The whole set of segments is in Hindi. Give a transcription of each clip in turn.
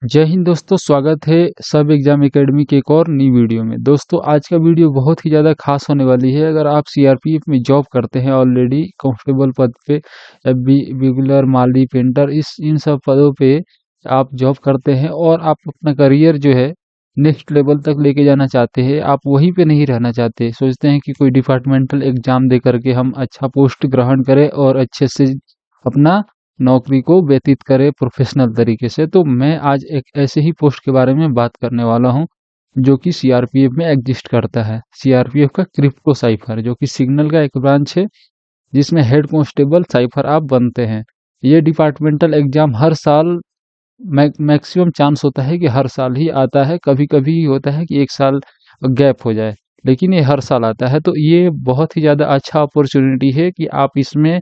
जय हिंद दोस्तों, स्वागत है सब एग्जाम एकेडमी के एक और नई वीडियो में। दोस्तों आज का वीडियो बहुत ही ज़्यादा खास होने वाली है। अगर आप सीआरपीएफ में जॉब करते हैं ऑलरेडी कांस्टेबल पद पे या बिगुलर माली पेंटर इन सब पदों पे आप जॉब करते हैं और आप अपना करियर जो है नेक्स्ट लेवल तक लेके जाना चाहते हैं, आप वहीं पे नहीं रहना चाहते, सोचते हैं कि कोई डिपार्टमेंटल एग्जाम दे करके हम अच्छा पोस्ट ग्रहण करें और अच्छे से अपना नौकरी को व्यतीत करे प्रोफेशनल तरीके से। तो मैं आज एक ऐसे ही पोस्ट के बारे में बात करने वाला हूं जो कि सीआरपीएफ में एग्जिस्ट करता है। सीआरपीएफ का क्रिप्टो साइफर जो कि सिग्नल का एक ब्रांच है जिसमें हेड कांस्टेबल साइफर आप बनते हैं। ये डिपार्टमेंटल एग्जाम हर साल मैक्सिमम चांस होता है कि हर साल ही आता है, कभी कभी होता है कि एक साल गैप हो जाए, लेकिन ये हर साल आता है। तो ये बहुत ही ज़्यादा अच्छा अपॉर्चुनिटी है कि आप इसमें,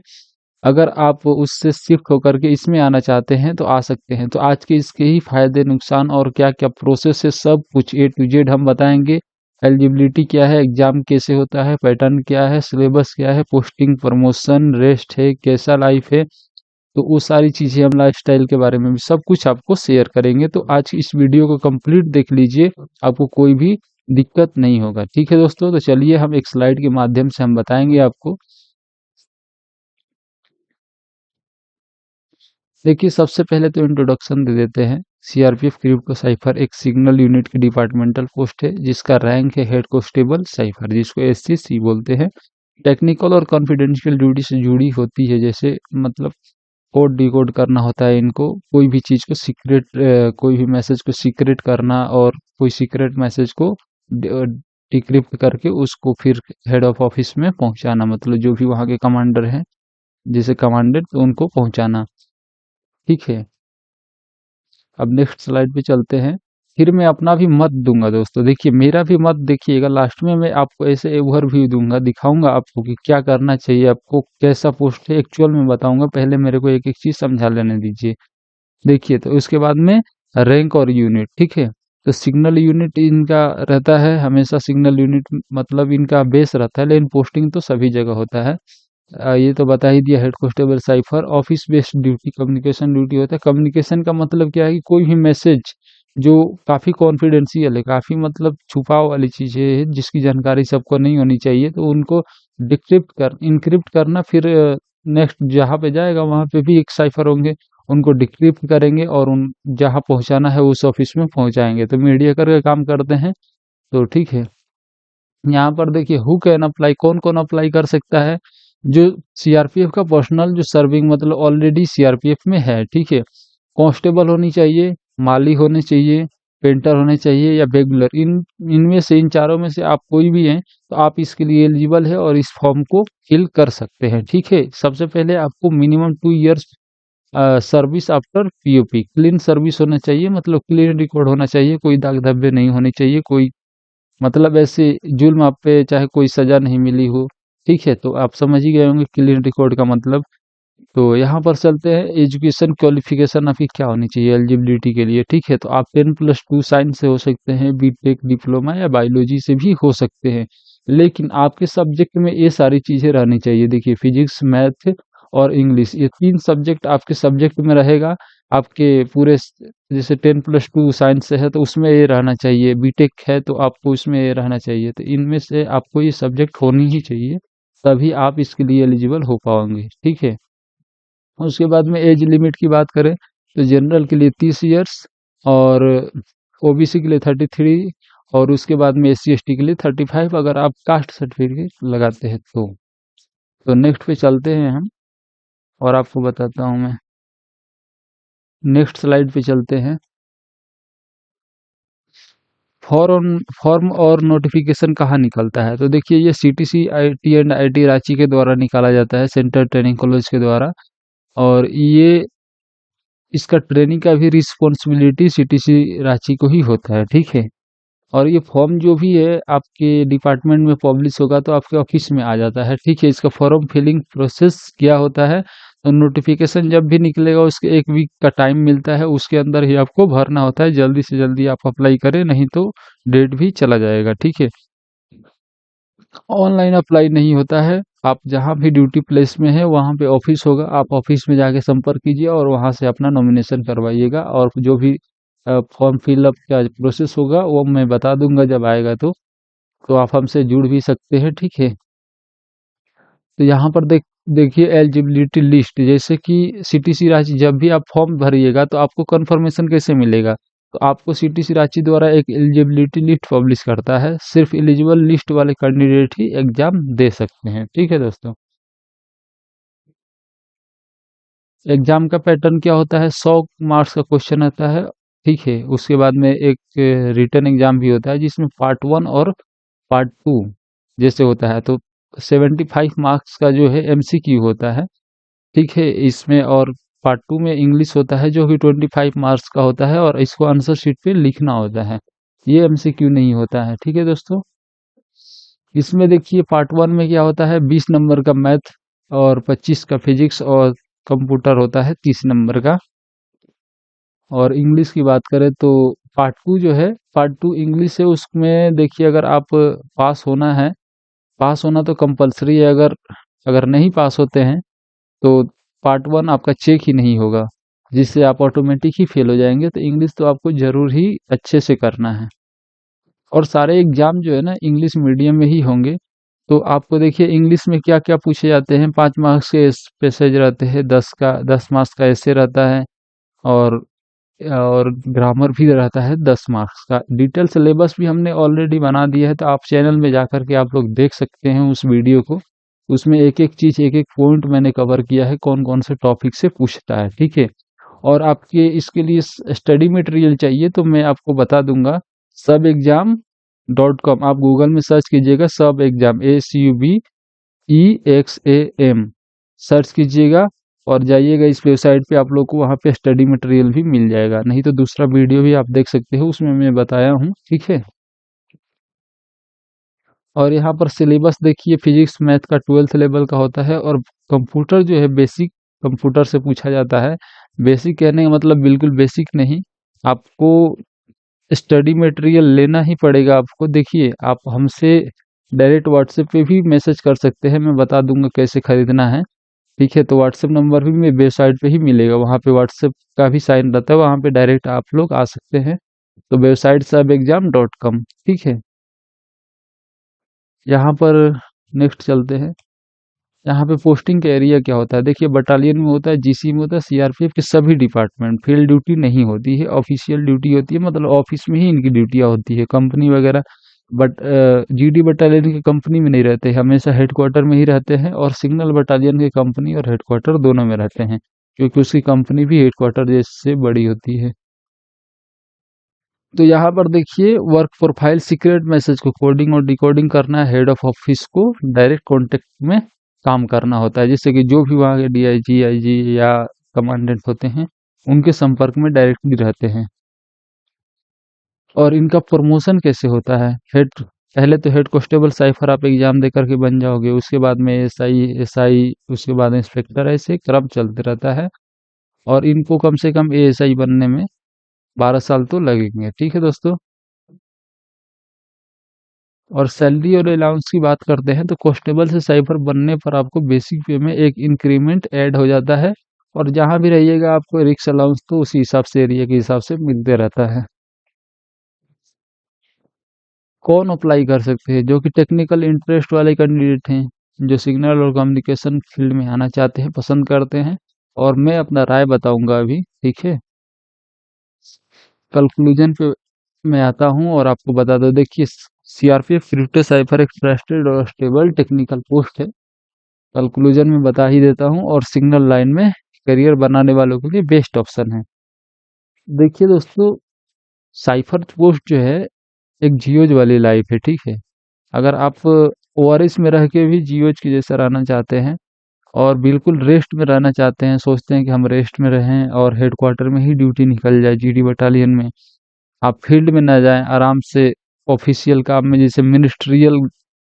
अगर आप उससे शिफ्ट होकर के इसमें आना चाहते हैं तो आ सकते हैं। तो आज के इसके ही फायदे नुकसान और क्या क्या प्रोसेस है सब कुछ ए टू जेड हम बताएंगे। एलिजिबिलिटी क्या है, एग्जाम कैसे होता है, पैटर्न क्या है, सिलेबस क्या है, पोस्टिंग, प्रमोशन, रेस्ट है, कैसा लाइफ है, तो वो सारी चीजें हम लाइफस्टाइल के बारे में भी सब कुछ आपको शेयर करेंगे। तो आज इस वीडियो को कंप्लीट देख लीजिए, आपको कोई भी दिक्कत नहीं होगा। ठीक है दोस्तों, तो चलिए हम एक स्लाइड के माध्यम से हम बताएंगे आपको। देखिए सबसे पहले तो इंट्रोडक्शन दे देते हैं। सीआरपीएफ क्रिप्टो साइफर एक सिग्नल यूनिट की डिपार्टमेंटल पोस्ट है जिसका रैंक है हेड कांस्टेबल साइफर, जिसको एससीसी बोलते हैं। टेक्निकल और कॉन्फिडेंशियल ड्यूटी से जुड़ी होती है, जैसे मतलब कोड डिकोड करना होता है इनको, कोई भी चीज़ को सीक्रेट, कोई भी मैसेज को सीक्रेट करना और कोई सीक्रेट मैसेज को डिक्रिप्ट करके उसको फिर हेड ऑफ ऑफिस में पहुंचाना, मतलब जो भी वहाँ के कमांडर हैं, जैसे कमांडर, तो उनको पहुंचाना। ठीक है, अब नेक्स्ट स्लाइड पे चलते हैं। फिर मैं अपना भी मत दूंगा दोस्तों, देखिए मेरा भी मत देखिएगा, लास्ट में मैं आपको ऐसे ओवरव्यू दूंगा, दिखाऊंगा आपको कि क्या करना चाहिए, आपको कैसा पोस्ट है एक्चुअल में बताऊंगा। पहले मेरे को एक एक चीज समझा लेने दीजिए। देखिए तो उसके बाद में रैंक और यूनिट। ठीक है, तो सिग्नल यूनिट इनका रहता है हमेशा, सिग्नल यूनिट मतलब इनका बेस रहता है, लेकिन पोस्टिंग तो सभी जगह होता है। ये तो बता ही दिया। Head constable cipher office based duty, communication duty होता है। कम्युनिकेशन का मतलब क्या है कि कोई भी मैसेज जो काफ़ी कॉन्फिडेंशियल है, काफ़ी मतलब छुपाव वाली चीज़ें है जिसकी जानकारी सबको नहीं होनी चाहिए, तो उनको डिक्रिप्ट कर इनक्रिप्ट करना, फिर नेक्स्ट जहाँ पे जाएगा वहाँ पे भी एक साइफर होंगे, उनको डिक्रिप्ट करेंगे और उन जहाँ पहुँचाना है उस ऑफिस में पहुँचाएंगे। तो मीडिया करके काम करते हैं। तो ठीक है, यहाँ पर देखिए हु कैन अप्लाई, कौन कौन अप्लाई कर सकता है। जो सीआरपीएफ का पर्सनल जो सर्विंग मतलब ऑलरेडी सीआरपीएफ में है, ठीक है, कांस्टेबल होनी चाहिए, माली होने चाहिए, पेंटर होने चाहिए या रेगुलर, इन इनमें से, इन चारों में से आप कोई भी हैं तो आप इसके लिए एलिजिबल है और इस फॉर्म को फिल कर सकते हैं। ठीक है, सबसे पहले आपको minimum 2 years service after POP, clean service होना चाहिए, मतलब क्लीन रिकॉर्ड होना चाहिए, कोई दाग धब्बे नहीं होने चाहिए, कोई मतलब ऐसे जुल्म आप पे चाहे कोई सजा नहीं मिली हो। ठीक है, तो आप समझ ही गए होंगे क्लीन रिकॉर्ड का मतलब। तो यहाँ पर चलते हैं, एजुकेशन क्वालिफिकेशन आपकी क्या होनी चाहिए एलिजिबिलिटी के लिए। ठीक है, तो आप 10+2 साइंस से हो सकते हैं, बीटेक डिप्लोमा या बायोलॉजी से भी हो सकते हैं, लेकिन आपके सब्जेक्ट में ये सारी चीज़ें रहनी चाहिए। देखिए फिजिक्स, मैथ और इंग्लिश, ये 3 सब्जेक्ट आपके सब्जेक्ट में रहेगा। आपके पूरे जैसे 10+2 साइंस से है तो उसमें ये रहना चाहिए, बीटेक है तो आपको उसमें ये रहना चाहिए, तो इनमें से आपको ये सब्जेक्ट होनी ही चाहिए, तभी आप इसके लिए एलिजिबल हो पाओगे। ठीक है, उसके बाद में एज लिमिट की बात करें तो जनरल के लिए 30 इयर्स और ओबीसी के लिए 33, और उसके बाद में एस सी एस टी के लिए 35, अगर आप कास्ट सर्टिफिकेट लगाते हैं तो नेक्स्ट पे चलते हैं हम और आपको बताता हूँ मैं। नेक्स्ट स्लाइड पे चलते हैं। फॉर्म और नोटिफिकेशन कहाँ निकलता है, तो देखिए ये CTC IT and IT Ranchi के द्वारा निकाला जाता है, सेंट्रल ट्रेनिंग कॉलेज के द्वारा। और ये इसका ट्रेनिंग का भी रिस्पॉन्सिबिलिटी सीटीसी रांची को ही होता है। ठीक है, और ये फॉर्म जो भी है आपके डिपार्टमेंट में पब्लिश होगा तो आपके ऑफिस में आ जाता है। ठीक है, इसका फॉर्म फिलिंग प्रोसेस क्या होता है, तो नोटिफिकेशन जब भी निकलेगा उसके 1 वीक का टाइम मिलता है, उसके अंदर ही आपको भरना होता है। जल्दी से जल्दी आप अप्लाई करें, नहीं तो डेट भी चला जाएगा। ठीक है, ऑनलाइन अप्लाई नहीं होता है, आप जहाँ भी ड्यूटी प्लेस में है वहाँ पे ऑफिस होगा, आप ऑफिस में जाके संपर्क कीजिए और वहाँ से अपना नॉमिनेशन करवाइएगा, और जो भी फॉर्म फिलअप का प्रोसेस होगा वो मैं बता दूंगा जब आएगा तो आप हमसे जुड़ भी सकते हैं, ठीक है। तो यहाँ पर देखिए एलिजिबिलिटी लिस्ट, जैसे कि सीटीसी रांची जब भी आप फॉर्म भरिएगा तो आपको कंफर्मेशन कैसे मिलेगा, तो आपको सीटीसी रांची द्वारा एक एलिजिबिलिटी लिस्ट पब्लिश करता है, सिर्फ एलिजिबल लिस्ट वाले कैंडिडेट ही एग्जाम दे सकते हैं, ठीक है दोस्तों। एग्जाम का पैटर्न क्या होता है, 100 मार्क्स का क्वेश्चन आता है, ठीक है। उसके बाद में एक रिटन एग्जाम भी होता है जिसमें पार्ट 1 और पार्ट 2 जैसे होता है, तो 75 मार्क्स का जो है एमसीक्यू होता है, ठीक है इसमें। और पार्ट 2 में इंग्लिश होता है जो कि 25 मार्क्स का होता है और इसको आंसर शीट पे लिखना होता है, ये एमसीक्यू नहीं होता है, ठीक है दोस्तों। इसमें देखिए पार्ट 1 में क्या होता है, 20 नंबर का मैथ और 25 का फिजिक्स और कंप्यूटर होता है 30 नंबर का। और इंग्लिश की बात करें तो पार्ट 2 जो है, पार्ट 2 इंग्लिश है, उसमें देखिए अगर आप पास होना है, पास होना तो कंपलसरी है, अगर अगर नहीं पास होते हैं तो पार्ट 1 आपका चेक ही नहीं होगा, जिससे आप ऑटोमेटिक ही फेल हो जाएंगे। तो इंग्लिश तो आपको जरूर ही अच्छे से करना है। और सारे एग्जाम जो है ना इंग्लिश मीडियम में ही होंगे। तो आपको देखिए इंग्लिश में क्या क्या पूछे जाते हैं, 5 मार्क्स के पैसेज रहते हैं, 10 मार्क्स का ऐसे रहता है, और ग्रामर भी रहता है 10 मार्क्स का। डिटेल सिलेबस भी हमने ऑलरेडी बना दिया है, तो आप चैनल में जा करके आप लोग देख सकते हैं उस वीडियो को। उसमें एक एक चीज एक एक पॉइंट मैंने कवर किया है, कौन कौन से टॉपिक से पूछता है, ठीक है। और आपके इसके लिए स्टडी मटेरियल चाहिए तो मैं आपको बता दूंगा, SubExam.com आप गूगल में सर्च कीजिएगा, SubExam ASUBEXAM सर्च कीजिएगा और जाइएगा इस वेबसाइट पे, आप लोग को वहाँ पे स्टडी मटेरियल भी मिल जाएगा। नहीं तो दूसरा वीडियो भी आप देख सकते हो, उसमें मैं बताया हूँ, ठीक है। और यहाँ पर सिलेबस देखिए, फिजिक्स मैथ का 12th लेवल का होता है, और कंप्यूटर जो है बेसिक कंप्यूटर से पूछा जाता है। बेसिक कहने का मतलब बिल्कुल बेसिक नहीं, आपको स्टडी मटेरियल लेना ही पड़ेगा। आपको देखिए आप हमसे डायरेक्ट व्हाट्सएप पे भी मैसेज कर सकते हैं, मैं बता दूंगा कैसे खरीदना है, ठीक है। तो व्हाट्सएप नंबर भी मेरे वेबसाइट पे ही मिलेगा, वहाँ पे व्हाट्सएप का भी साइन रहता है, वहाँ पे डायरेक्ट आप लोग आ सकते हैं। तो वेबसाइट SubExam.com, ठीक है। यहाँ पर नेक्स्ट चलते हैं। यहाँ पे पोस्टिंग का एरिया क्या होता है, देखिए बटालियन में होता है, जीसी में होता है, सीआरपीएफ के सभी डिपार्टमेंट। फील्ड ड्यूटी नहीं होती है, ऑफिशियल ड्यूटी होती है, मतलब ऑफिस में ही इनकी ड्यूटियाँ होती है, कंपनी वगैरह। बट जीडी बटालियन की कंपनी में नहीं रहते, हमेशा हेडक्वार्टर में ही रहते हैं, और सिग्नल बटालियन की कंपनी और हेडक्वार्टर दोनों में रहते हैं, क्योंकि उसकी कंपनी भी हेडक्वार्टर जैसे बड़ी होती है। तो यहाँ पर देखिए वर्क प्रोफाइल, सीक्रेट मैसेज को कोडिंग और डिकोडिंग करना है, हेड ऑफ ऑफिस को डायरेक्ट कांटेक्ट में काम करना होता है, जैसे कि जो भी वहाँ के डीआईजी आईजी या कमांडेंट होते हैं उनके संपर्क में डायरेक्टली रहते हैं। और इनका प्रमोशन कैसे होता है, हेड पहले तो हेड कांस्टेबल साइफर आप एग्जाम दे करके बन जाओगे, उसके बाद में एसआई, उसके बाद इंस्पेक्टर, ऐसे क्रम चलते रहता है। और इनको कम से कम एएसआई बनने में 12 साल तो लगेंगे, ठीक है दोस्तों। और सैलरी और अलाउंस की बात करते हैं तो कांस्टेबल से साइफर बनने पर आपको बेसिक पे में एक इंक्रीमेंट ऐड हो जाता है, और जहां भी रहिएगा आपको रिक्स अलाउंस तो उसी हिसाब से एरिया के हिसाब से मिलते रहता है। कौन अप्लाई कर सकते हैं, जो कि टेक्निकल इंटरेस्ट वाले कैंडिडेट हैं, जो सिग्नल और कम्युनिकेशन फील्ड में आना चाहते हैं, पसंद करते हैं। और मैं अपना राय बताऊंगा अभी, ठीक है। कंक्लूजन पे मैं आता हूँ और आपको बता दो, देखिए सीआरपीएफ क्रिप्टो साइफर एक ट्रस्टेड और स्टेबल टेक्निकल पोस्ट है, कंक्लूजन में बता ही देता हूँ, और सिग्नल लाइन में करियर बनाने वालों के लिए बेस्ट ऑप्शन है। देखिए दोस्तों, साइफर पोस्ट जो है एक जियोज वाली लाइफ है, ठीक है। अगर आप ओआरएस में रह के भी जियोज की जैसा रहना चाहते हैं, और बिल्कुल रेस्ट में रहना चाहते हैं, सोचते हैं कि हम रेस्ट में रहें और हेडक्वार्टर में ही ड्यूटी निकल जाए जीडी बटालियन में, आप फील्ड में ना जाएं, आराम से ऑफिशियल काम में, जैसे मिनिस्ट्रियल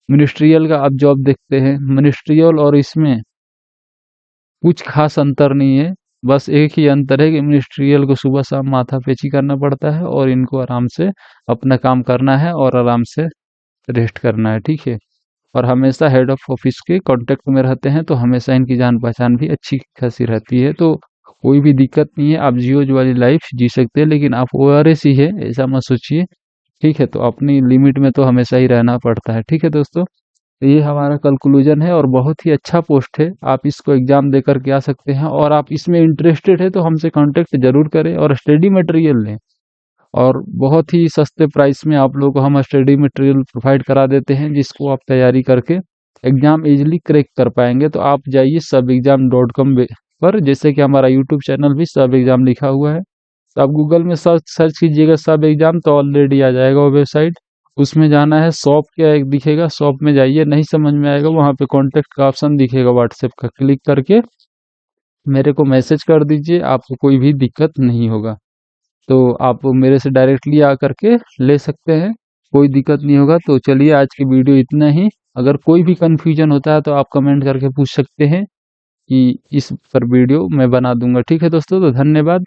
मिनिस्ट्रियल का आप जॉब देखते हैं, मिनिस्ट्रियल और इसमें कुछ खास अंतर नहीं है। बस एक ही अंतर है कि मिनिस्ट्रियल को सुबह शाम माथा पेची करना पड़ता है, और इनको आराम से अपना काम करना है और आराम से रेस्ट करना है, ठीक है। और हमेशा हेड ऑफ ऑफिस के कांटेक्ट में रहते हैं, तो हमेशा इनकी जान पहचान भी अच्छी खासी रहती है। तो कोई भी दिक्कत नहीं है, आप जियो वाली लाइफ जी सकते हैं, लेकिन आप ओआरएस ही है ऐसा मत सोचिए। ठीक है, तो अपनी लिमिट में तो हमेशा ही रहना पड़ता है। ठीक है दोस्तों, तो ये हमारा कंक्लूजन है और बहुत ही अच्छा पोस्ट है। आप इसको एग्जाम दे करके आ सकते हैं, और आप इसमें इंटरेस्टेड है तो हमसे कांटेक्ट जरूर करें और स्टडी मटेरियल लें। और बहुत ही सस्ते प्राइस में आप लोगों को हम स्टडी मटेरियल प्रोवाइड करा देते हैं, जिसको आप तैयारी करके एग्जाम इजीली क्रैक कर पाएंगे। तो आप जाइए SubExam.com पर, जैसे कि हमारा यूट्यूब चैनल भी सब एग्जाम लिखा हुआ है, तो आप गूगल में सर्च कीजिएगा सब एग्जाम, तो ऑलरेडी आ जाएगा वो वेबसाइट। उसमें जाना है, शॉप क्या एक दिखेगा, शॉप में जाइए, नहीं समझ में आएगा वहाँ पे कॉन्टेक्ट का ऑप्शन दिखेगा, व्हाट्सएप का क्लिक करके मेरे को मैसेज कर दीजिए, आपको कोई भी दिक्कत नहीं होगा। तो आप मेरे से डायरेक्टली आकर के ले सकते हैं, कोई दिक्कत नहीं होगा। तो चलिए, आज की वीडियो इतना ही। अगर कोई भी कंफ्यूजन होता है तो आप कमेंट करके पूछ सकते हैं, कि इस पर वीडियो मैं बना दूंगा। ठीक है दोस्तों, तो धन्यवाद।